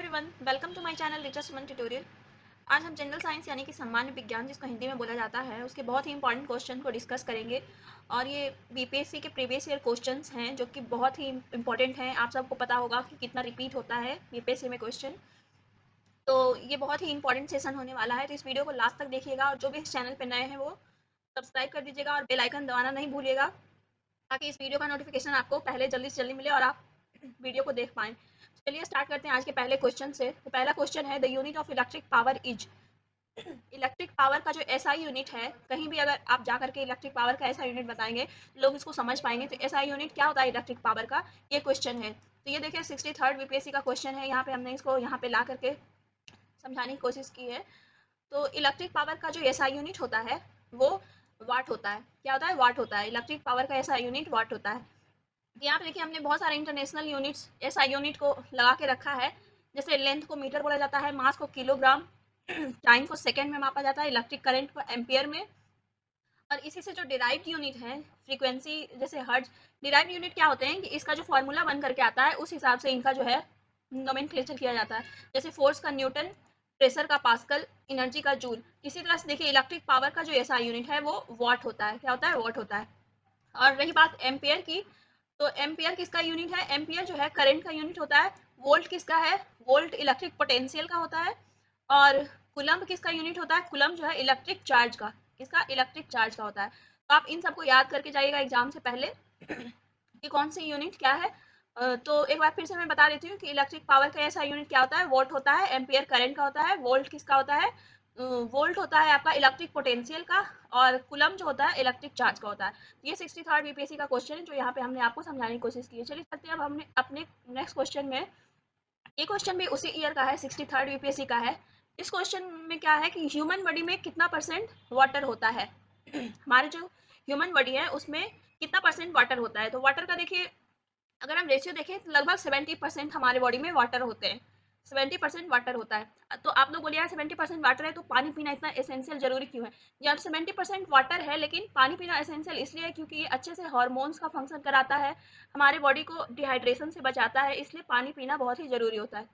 Everyone, welcome to my channel Richa Suman tutorial. आज हम general science यानी कि सामान्य विज्ञान जिसको हिंदी में बोला जाता है उसके बहुत ही इंपॉर्टेंट क्वेश्चन को डिस्कस करेंगे। और ये बीपीएससी के प्रीवियस ईयर क्वेश्चंस हैं जो कि बहुत ही इंपॉर्टेंट हैं। आप सबको पता होगा कि कितना रिपीट होता है बीपीएससी में क्वेश्चन। तो ये बहुत ही इंपॉर्टेंट सेशन होने वाला है, तो इस वीडियो को लास्ट तक देखिएगा। और जो भी इस चैनल पर नए हैं वो सब्सक्राइब कर दीजिएगा और बेल आइकन दबाना नहीं भूलिएगा, ताकि इस वीडियो का नोटिफिकेशन आपको पहले जल्दी से जल्दी मिले और आप वीडियो को देख पाएँ। चलिए स्टार्ट करते हैं आज के पहले क्वेश्चन से। तो पहला क्वेश्चन है, the unit of electric power is. Electric power का जो एसआई यूनिट है, कहीं भी अगर आप जा करके इलेक्ट्रिक पावर का एसआई यूनिट बताएंगे लोग इसको समझ पाएंगे। तो एसआई यूनिट क्या होता है इलेक्ट्रिक पावर का, ये क्वेश्चन है। तो ये देखिए 63rd बीपीएससी का क्वेश्चन है। यहाँ पे हमने इसको यहाँ पे ला करके समझाने की कोशिश की है। तो इलेक्ट्रिक पावर का जो एसआई यूनिट होता है वो वाट होता है। क्या होता है? वाट होता है। इलेक्ट्रिक पावर का एसआई यूनिट वाट होता है। यहाँ पे देखिए हमने बहुत सारे इंटरनेशनल यूनिट्स एसआई यूनिट को लगा के रखा है। जैसे लेंथ को मीटर बोला जाता है, मास को किलोग्राम, टाइम को सेकंड में मापा जाता है, इलेक्ट्रिक करंट को एम्पियर में। और इसी से जो डिराइव्ड यूनिट है फ्रीक्वेंसी, जैसे हर्ट्ज। डिराइव्ड यूनिट क्या होते हैं कि इसका जो फॉर्मूला बन करके आता है उस हिसाब से इनका जो है नोमेनक्लेचर किया जाता है। जैसे फोर्स का न्यूटन, प्रेशर का पास्कल, एनर्जी का जूल। इसी तरह से देखिए इलेक्ट्रिक पावर का जो एसआई यूनिट है वो वॉट होता है। क्या होता है? वॉट होता है। और रही बात एम्पियर की, तो एम्पियर किसका यूनिट है? एम्पियर जो है करंट का यूनिट होता है। वोल्ट किसका है? वोल्ट इलेक्ट्रिक पोटेंशियल का होता है। और कुलम्ब किसका यूनिट होता है? कुलम्ब जो है इलेक्ट्रिक चार्ज का। किसका? इलेक्ट्रिक चार्ज का होता है। तो आप इन सबको याद करके जाइएगा एग्जाम से पहले कि कौन सी यूनिट क्या है। तो एक बार फिर से मैं बता देती हूँ कि इलेक्ट्रिक पावर का ऐसा यूनिट क्या होता है? वोल्ट होता है। एम्पियर करंट का होता है। वोल्ट किसका होता है? वोल्ट होता है आपका इलेक्ट्रिक पोटेंशियल का। और कुलम जो होता है इलेक्ट्रिक चार्ज का होता है। ये 63rd बीपीएससी का क्वेश्चन है जो यहाँ पे हमने आपको समझाने की कोशिश की है। चलिए चलते हैं अब हमने अपने नेक्स्ट क्वेश्चन में। ये क्वेश्चन भी उसी ईयर का है, 63rd बीपीएससी का है। इस क्वेश्चन में क्या है कि ह्यूमन बॉडी में कितना परसेंट वाटर होता है। हमारे जो ह्यूमन बॉडी है उसमें कितना परसेंट वाटर होता है। तो वाटर का देखिए, अगर हम रेशियो देखें तो लगभग 70% हमारे बॉडी में वाटर होते हैं। 70% वाटर होता है। तो आप लोग बोलिए यार 70% वाटर है तो पानी पीना इतना एसेंशियल जरूरी क्यों है? यार 70% वाटर है लेकिन पानी पीना एसेंशियल इसलिए है क्योंकि ये अच्छे से हार्मोन्स का फंक्शन कराता है, हमारे बॉडी को डिहाइड्रेशन से बचाता है, इसलिए पानी पीना बहुत ही जरूरी होता है।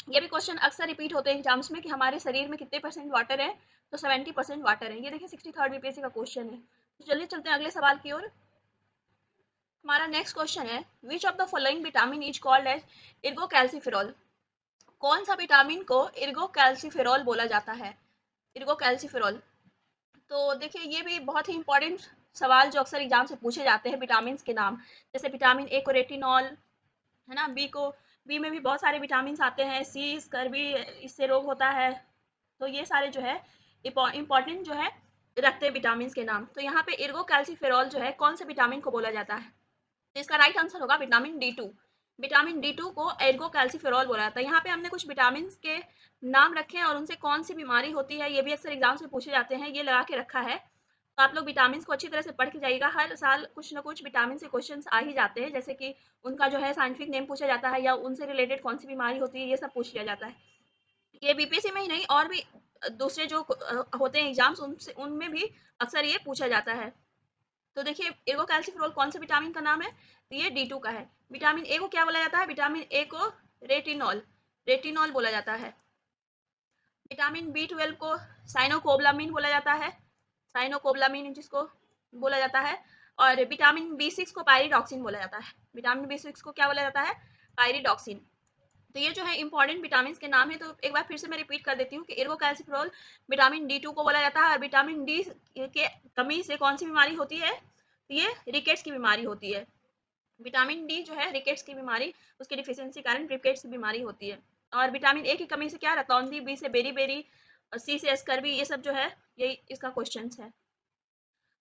ये भी क्वेश्चन अक्सर रिपीट होते हैं एग्जाम्स में कि हमारे शरीर में कितने परसेंट वाटर है। तो 70% वाटर है। ये देखिए 63rd बीपीएससी का क्वेश्चन है। तो चलिए चलते हैं अगले सवाल की ओर। हमारा नेक्स्ट क्वेश्चन है, which of the following vitamin is called as ergocalciferol. कौन सा विटामिन को इर्गोकैल्सिफेरॉल बोला जाता है? इर्गोकैल्सिफेरॉल। तो देखिए ये भी बहुत ही इंपॉर्टेंट सवाल जो अक्सर एग्जाम से पूछे जाते हैं। विटामिन के नाम, जैसे विटामिन ए को रेटिनॉल, है ना। बी में भी बहुत सारे विटामिन आते हैं। सी स्कर्वी, इससे रोग होता है। तो ये सारे जो है इंपॉर्टेंट जो है रखते हैं विटामिन के नाम। तो यहाँ पे इर्गोकैल्सिफेरॉल जो है कौन से विटामिन को बोला जाता है? तो इसका राइट आंसर होगा vitamin D two. Vitamin D two को एर्गोकैल्सिफेरॉल बोला जाता है। यहाँ पे हमने कुछ विटामिन के नाम रखे हैं और उनसे कौन सी बीमारी होती है ये भी अक्सर एग्जाम से पूछे जाते हैं, ये लगा के रखा है। तो आप लोग विटामिन को अच्छी तरह से पढ़ के जाइएगा। हर साल कुछ ना कुछ विटामिन से क्वेश्चंस आ ही जाते हैं, जैसे कि उनका जो है साइंटिफिक नेम पूछा जाता है या उनसे रिलेटेड कौन सी बीमारी होती है, ये सब पूछ लिया जाता है। ये बीपीएससी में ही नहीं और भी दूसरे जो होते हैं एग्जाम्स उनसे उनमें भी अक्सर ये पूछा जाता है। तो देखिए इर्गोकैल्सिफेरॉल कौन से विटामिन का नाम है? तो ये डी टू का है। विटामिन ए को क्या बोला जाता है? विटामिन ए को रेटिनॉल, रेटिनॉल बोला जाता है। विटामिन बी ट्वेल्व को साइनोकोबलामिन बोला जाता है, साइनोकोबलामिन जिसको बोला जाता है। और विटामिन बी सिक्स को पायरिडॉक्सिन बोला जाता है। विटामिन बी सिक्स को क्या बोला जाता है? पायरिडॉक्सिन। तो ये जो है इंपॉर्टेंट विटामिन के नाम है। तो एक बार फिर से मैं रिपीट कर देती हूँ कि इर्गोकैल्सिफेरॉल विटामिन डी टू को बोला जाता है। और विटामिन डी के कमी से कौन सी बीमारी होती है? तो ये रिकेट्स की बीमारी होती है। विटामिन डी जो है रिकेट्स की बीमारी, उसकी डिफिशियंसी कारण रिकेट्स की बीमारी होती है। और विटामिन ए की कमी से क्या? रतौंधी, बी से बेरी बेरी, सी से स्कर्वी, ये सब जो है यही इसका क्वेश्चन है।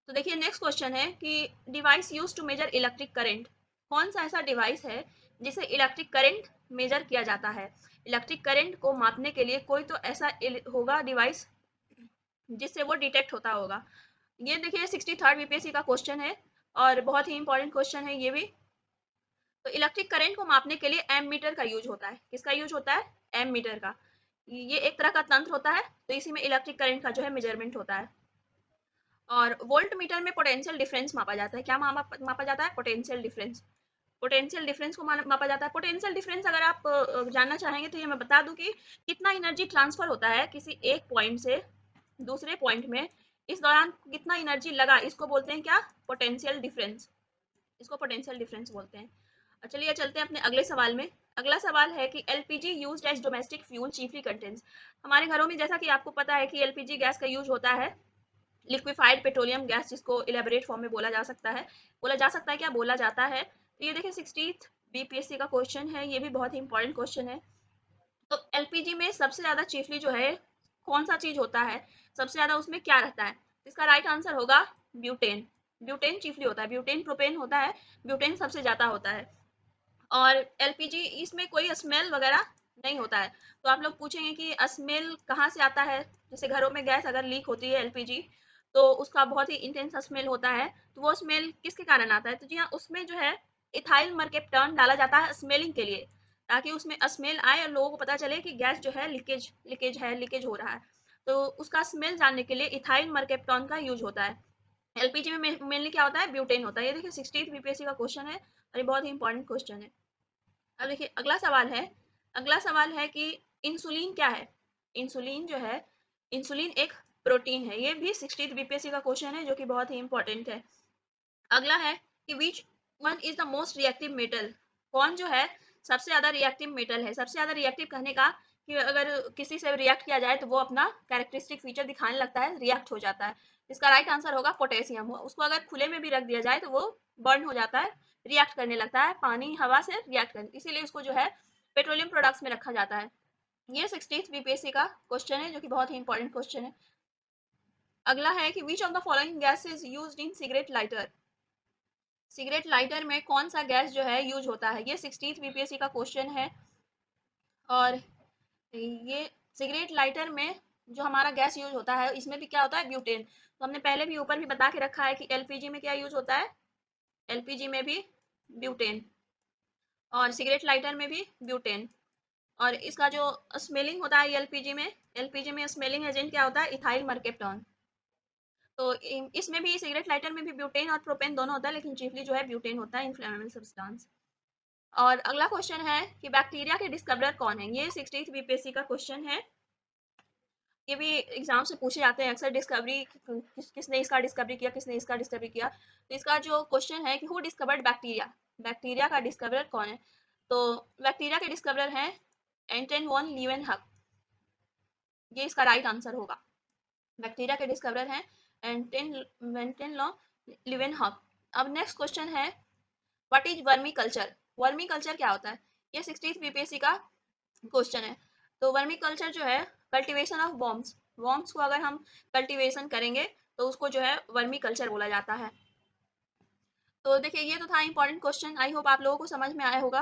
तो देखिए नेक्स्ट क्वेश्चन है कि device use to measure electric current. कौन सा ऐसा डिवाइस है जिसे इलेक्ट्रिक करंट मेजर किया जाता है? इलेक्ट्रिक करंट को मापने के लिए कोई तो ऐसा होगा डिवाइस जिससे वो डिटेक्ट होता होगा। ये देखिए 63rd बीपीएससी का क्वेश्चन है और बहुत ही इंपॉर्टेंट क्वेश्चन है ये भी। तो इलेक्ट्रिक करंट को मापने के लिए एम मीटर का यूज होता है। किसका यूज होता है? एम मीटर का। ये एक तरह का तंत्र होता है, तो इसी में इलेक्ट्रिक करंट का जो है मेजरमेंट होता है। और वोल्ट मीटर में पोटेंशियल डिफरेंस मापा जाता है। क्या मापा जाता है? Potential difference. पोटेंशियल डिफरेंस को मापा जाता है। पोटेंशियल डिफरेंस अगर आप जानना चाहेंगे तो ये मैं बता दूं कि कितना एनर्जी ट्रांसफर होता है किसी एक पॉइंट से दूसरे पॉइंट में, इस दौरान कितना एनर्जी लगा, इसको बोलते हैं क्या, पोटेंशियल डिफरेंस। इसको पोटेंशियल डिफरेंस बोलते हैं। चलिए चलते हैं अपने अगले सवाल में। अगला सवाल है कि LPG used as domestic fuel chiefly contains. हमारे घरों में जैसा कि आपको पता है कि एलपीजी गैस का यूज होता है, लिक्विफाइड पेट्रोलियम गैस, जिसको इलेबोरेट फॉर्म में बोला जा सकता है, क्या बोला जाता है। तो ये देखिए 16th बीपीएससी का क्वेश्चन है, ये भी बहुत ही इंपॉर्टेंट क्वेश्चन है। तो एलपीजी में सबसे ज्यादा चीफली जो है कौन सा चीज होता है, सबसे ज्यादा उसमें क्या रहता है, इसका राइट आंसर होगा ब्यूटेन। ब्यूटेन चीफली होता है, ब्यूटेन प्रोपेन होता है, ब्यूटेन सबसे ज्यादा होता है। और एलपीजी इसमें कोई स्मेल वगैरह नहीं होता है। तो आप लोग पूछेंगे कि स्मेल कहाँ से आता है, जैसे घरों में गैस अगर लीक होती है एलपीजी, तो उसका बहुत ही इंटेंस स्मेल होता है, तो वो स्मेल किसके कारण आता है, तो जी हाँ, उसमें जो है इथाइल मर्केप्टन डाला जाता है स्मेलिंग के लिए, ताकि उसमें स्मेल आए और लोगों को पता चले कि गैस जो है लीकेज हो रहा है। तो उसका स्मेल जानने के लिए इथाइल मर्केप्टन का यूज होता है। एलपीजी में मेनली क्या होता है, ब्यूटेन होता है। ये देखिए 16th बीपीएससी का क्वेश्चन है और ये बहुत ही इंपॉर्टेंट क्वेश्चन है। अब देखिए अगला सवाल है कि इंसुलिन क्या है। इंसुलिन जो है, इंसुलिन एक प्रोटीन है। ये भी 16th बीपीएससी का क्वेश्चन है जो कि बहुत ही इंपॉर्टेंट है। अगला है कि which one is the most reactive metal. कौन जो है सबसे ज्यादा रिएक्टिव मेटल है। सबसे ज्यादा रिएक्टिव कहने का कि अगर किसी से रिएक्ट किया जाए तो वो अपना कैरेक्टरिस्टिक फीचर दिखाने लगता है, रिएक्ट हो जाता है। इसका राइट आंसर होगा पोटेशियम। उसको अगर खुले में भी रख दिया जाए तो वो बर्न हो जाता है, रिएक्ट करने लगता है, पानी हवा से रिएक्ट करने, इसीलिए उसको जो है पेट्रोलियम प्रोडक्ट्स में रखा जाता है। ये 16th बीपीएससी का क्वेश्चन है जो कि बहुत ही इंपॉर्टेंट क्वेश्चन है। अगला है कि विच of the following gas is used in cigarette lighter. Cigarette lighter में कौन सा गैस जो है यूज होता है, ये 16th बीपीएससी का क्वेश्चन है। और ये सिगरेट लाइटर में जो हमारा गैस यूज होता है इसमें भी क्या होता है, ब्यूटेन। तो हमने पहले भी ऊपर भी बता के रखा है कि एलपीजी में क्या यूज होता है, एलपीजी में भी ब्यूटेन, और सिगरेट लाइटर में भी ब्यूटेन। और इसका जो स्मेलिंग होता है एलपीजी में स्मेलिंग एजेंट क्या होता है, इथाइल मर्केप्टन। तो इसमें भी, सिगरेट लाइटर में भी ब्यूटेन और प्रोपेन दोनों होता है, लेकिन चीफली जो है ब्यूटेन होता है, इन्फ्लेमेबल सब्सटेंस। और अगला क्वेश्चन है कि बैक्टीरिया के डिस्कवरर कौन है। ये 16th बीपीएससी का क्वेश्चन है। ये भी एग्जाम से पूछे जाते हैं अक्सर, डिस्कवरी किसने इसका डिस्कवरी किया, किसने इसका डिस्कवरी किया। तो इसका जो क्वेश्चन है कि हु डिस्कवर्ड बैक्टीरिया, बैक्टीरिया का डिस्कवरर कौन है। तो बैक्टीरिया के डिस्कवरर हैं एंटन वॉन लीवेनहॉक। ये इसका राइट आंसर होगा। बैक्टीरिया के डिस्कवरर हैं एंटन लॉ लीवेनहॉक। अब नेक्स्ट क्वेश्चन है what is vermiculture. Vermiculture क्या होता है, ये 16th बीपीएससी का क्वेश्चन है। तो वर्मी कल्चर जो है कल्टीवेशन ऑफ वॉर्म्स, वॉर्म्स को अगर हम कल्टीवेशन करेंगे तो उसको जो है वर्मी कल्चर बोला जाता है। तो देखिए ये तो था इंपॉर्टेंट क्वेश्चन, आई होप आप लोगों को समझ में आया होगा।